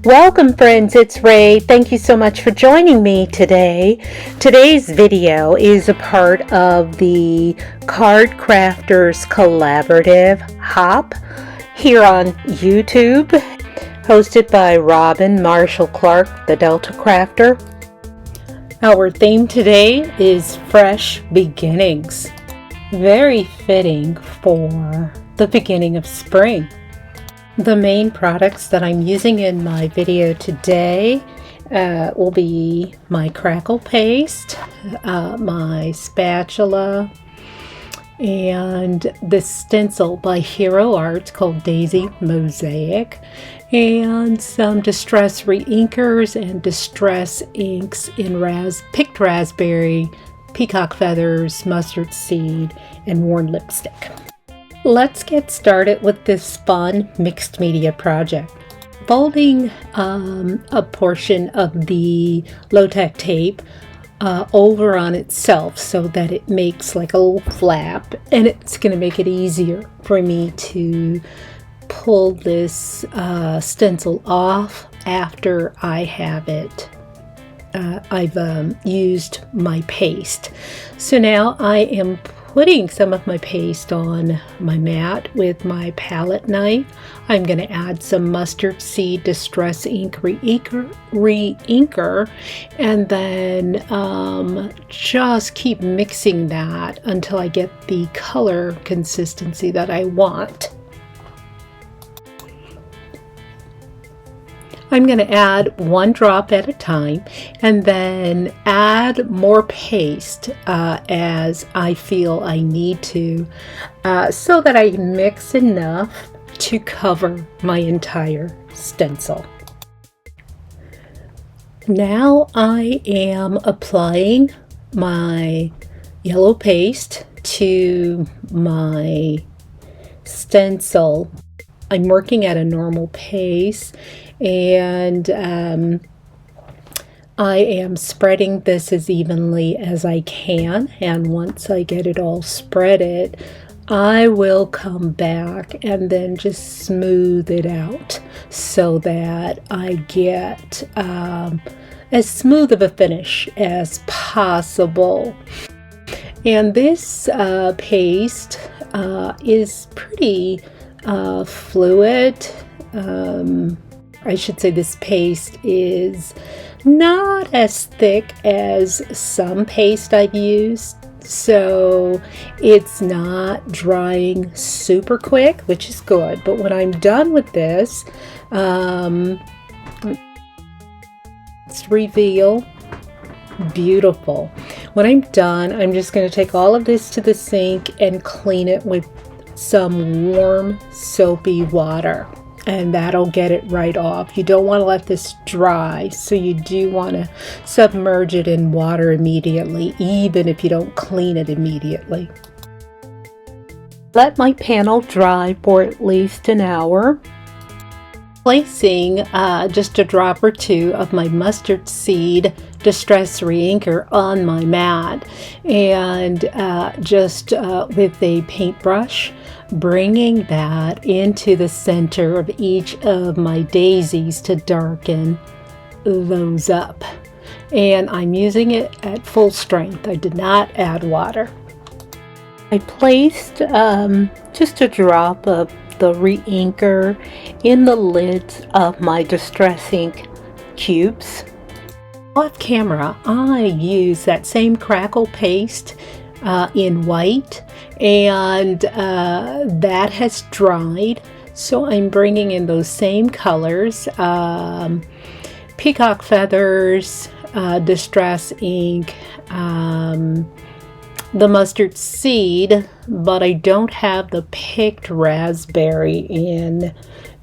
Welcome friends, it's Ray. Thank you so much for joining me today. Today's video is a part of the Card Crafters Collaborative Hop here on YouTube, hosted by Robin Marshall Clark, the Delta Crafter. Our theme today is Fresh Beginnings. Very fitting for the beginning of spring. The main products that I'm using in my video today will be my crackle paste, my spatula, and this stencil by Hero Arts called Daisy Mosaic, and some distress reinkers and distress inks in picked raspberry, peacock feathers, mustard seed, and worn lipstick. Let's get started with this fun mixed media project. Folding a portion of the low-tech tape over on itself so that it makes like a little flap, and it's going to make it easier for me to pull this stencil off after I have it. I've used my paste. So now I am putting some of my paste on my mat with my palette knife. I'm going to add some mustard seed distress ink reinker, and then just keep mixing that until I get the color consistency that I want. I'm going to add one drop at a time and then add more paste as I feel I need to, so that I mix enough to cover my entire stencil. Now I am applying my yellow paste to my stencil. I'm working at a normal pace, and I am spreading this as evenly as I can, and once I get it all spreaded, I will come back and then just smooth it out so that I get as smooth of a finish as possible. And this paste is pretty fluid. I should say this paste is not as thick as some paste I've used, so it's not drying super quick, which is good. But when I'm done with this, let's reveal. Beautiful. When I'm done, I'm just going to take all of this to the sink and clean it with some warm soapy water, and that'll get it right off. You don't want to let this dry, so you do want to submerge it in water immediately, even if you don't clean it immediately. Let my panel dry for at least an hour. Placing just a drop or two of my mustard seed distress reinker on my mat, and just with a paintbrush bringing that into the center of each of my daisies to darken those up. And I'm using it at full strength. I did not add water. I placed just a drop of the reinker in the lids of my distress ink cubes. Off camera, I use that same crackle paste in white, and that has dried, so I'm bringing in those same colors, peacock feathers, distress ink, the mustard seed, but I don't have the picked raspberry in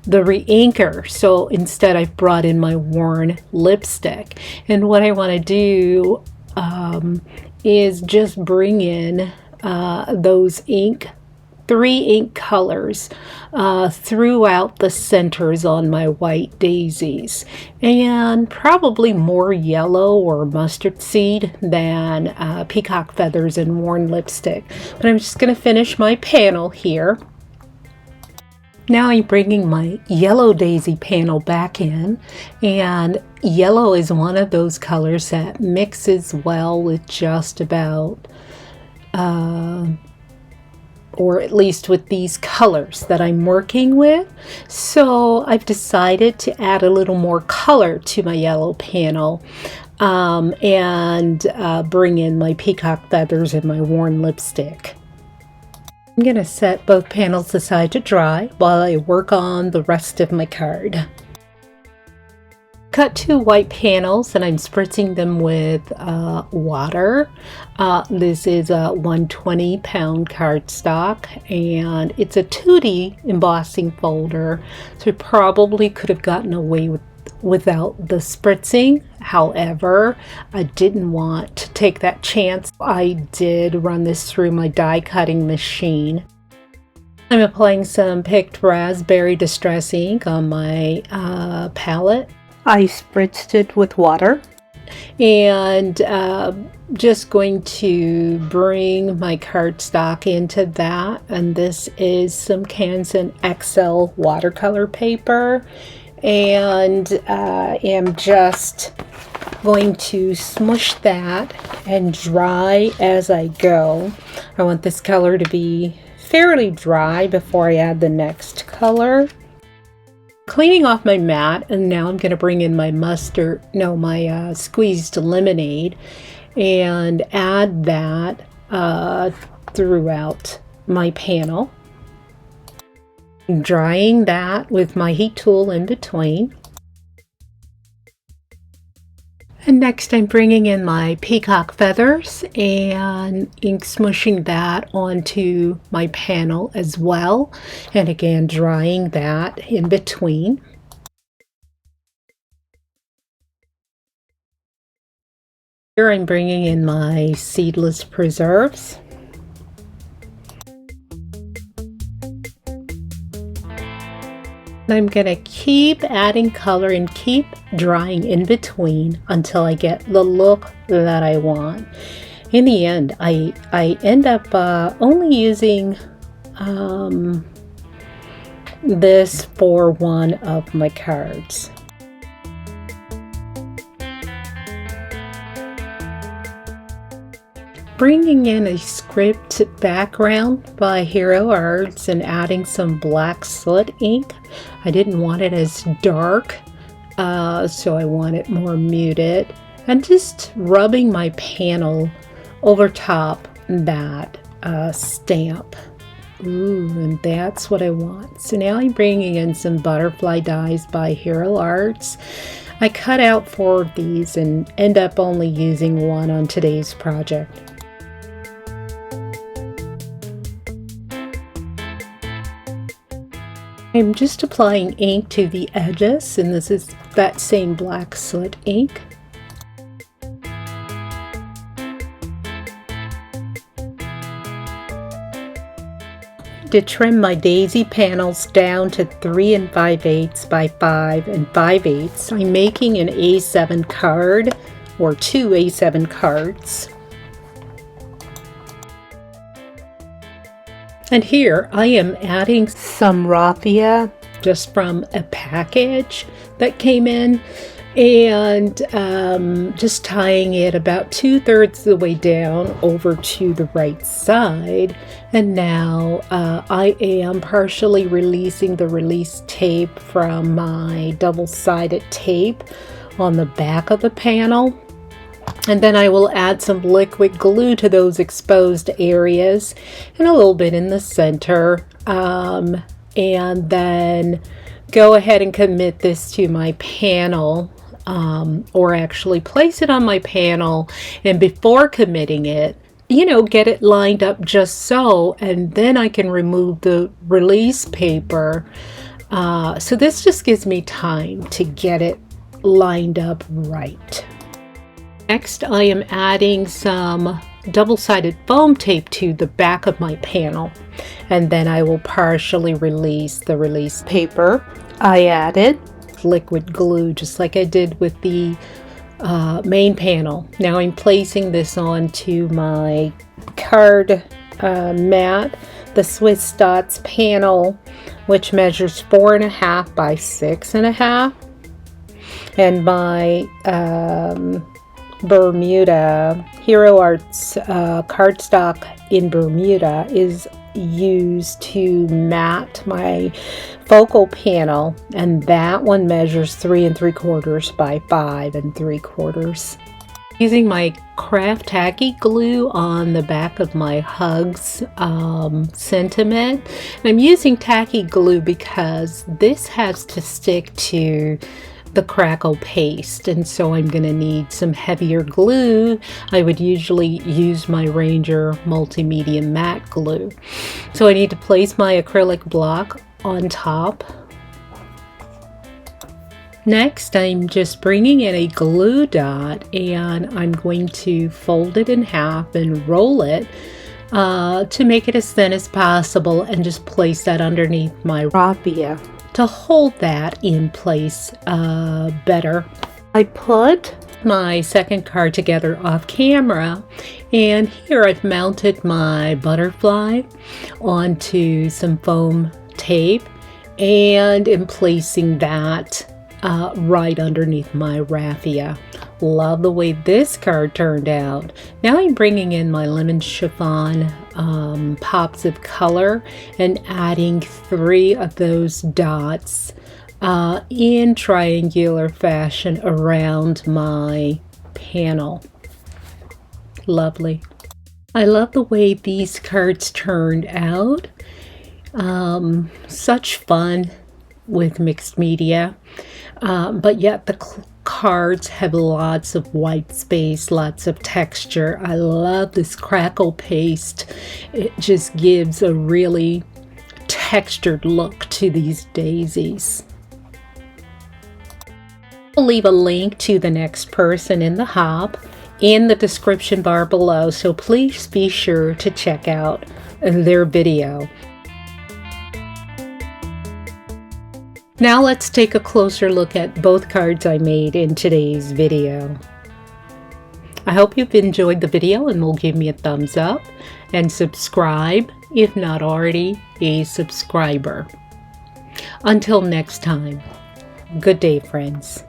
the reinker, so instead I've brought in my worn lipstick. And what I want to do is just bring in those three ink colors throughout the centers on my white daisies, and probably more yellow or mustard seed than peacock feathers and worn lipstick. But I'm just going to finish my panel here. Now I'm bringing my yellow daisy panel back in, and yellow is one of those colors that mixes well with just about, or at least with these colors that I'm working with. So I've decided to add a little more color to my yellow panel, and bring in my peacock feathers and my worn lipstick. I'm going to set both panels aside to dry while I work on the rest of my card. Cut 2 white panels and I'm spritzing them with water. This is a 120-pound cardstock, and it's a 2D embossing folder, so I probably could have gotten away without the spritzing. However, I didn't want to take that chance. I did run this through my die cutting machine. I'm applying some picked raspberry distress ink on my palette. I spritzed it with water, and just going to bring my cardstock into that, and this is some Canson XL watercolor paper, and am just going to smush that and dry as I go. I want this color to be fairly dry before I add the next color. Cleaning off my mat, and now I'm going to bring in my squeezed lemonade and add that throughout my panel. Drying that with my heat tool in between. And next I'm bringing in my peacock feathers and ink smushing that onto my panel as well. And again, drying that in between. Here I'm bringing in my seedless preserves. I'm going to keep adding color and keep drying in between until I get the look that I want. In the end, I end up only using this for one of my cards. Bringing in a script background by Hero Arts and adding some black soot ink. I didn't want it as dark, so I want it more muted. And just rubbing my panel over top that stamp. Ooh, and that's what I want. So now I'm bringing in some butterfly dies by Hero Arts. I cut out 4 of these and end up only using 1 on today's project. I'm just applying ink to the edges, and this is that same black soot ink. To trim my daisy panels down to 3 5/8 by 5 5/8, I'm making an A7 card, or 2 A7 cards. And here I am adding some raffia just from a package that came in, and just tying it about 2/3 of the way down over to the right side. And now I am partially releasing the release tape from my double-sided tape on the back of the panel. And then I will add some liquid glue to those exposed areas and a little bit in the center. And then go ahead and commit this to my panel, or actually place it on my panel. And before committing it, get it lined up just so, and then I can remove the release paper. So this just gives me time to get it lined up right. Next, I am adding some double-sided foam tape to the back of my panel, and then I will partially release the release paper. I added liquid glue just like I did with the main panel. Now I'm placing this onto my card mat the Swiss Dots panel, which measures 4.5 by 6.5, and my Bermuda Hero Arts cardstock in Bermuda is used to mat my focal panel, and that one measures 3 3/4 by 5 3/4. Using my craft tacky glue on the back of my Hugs sentiment. And I'm using tacky glue because this has to stick to the crackle paste, and so I'm going to need some heavier glue. I would usually use my Ranger Multimedia Matte glue. So I need to place my acrylic block on top. Next, I'm just bringing in a glue dot, and I'm going to fold it in half and roll it to make it as thin as possible, and just place that underneath my raffia to hold that in place better. I put my second card together off camera, and here I've mounted my butterfly onto some foam tape, and am placing that right underneath my raffia. Love the way this card turned out. Now I'm bringing in my lemon chiffon pops of color and adding 3 of those dots in triangular fashion around my panel. Lovely. I love the way these cards turned out. Such fun with mixed media, but yet the cards have lots of white space, lots of texture. I love this crackle paste. It just gives a really textured look to these daisies. I'll leave a link to the next person in the hop in the description bar below, so please be sure to check out their video. Now let's take a closer look at both cards I made in today's video. I hope you've enjoyed the video and will give me a thumbs up and subscribe if not already a subscriber. Until next time, good day, friends.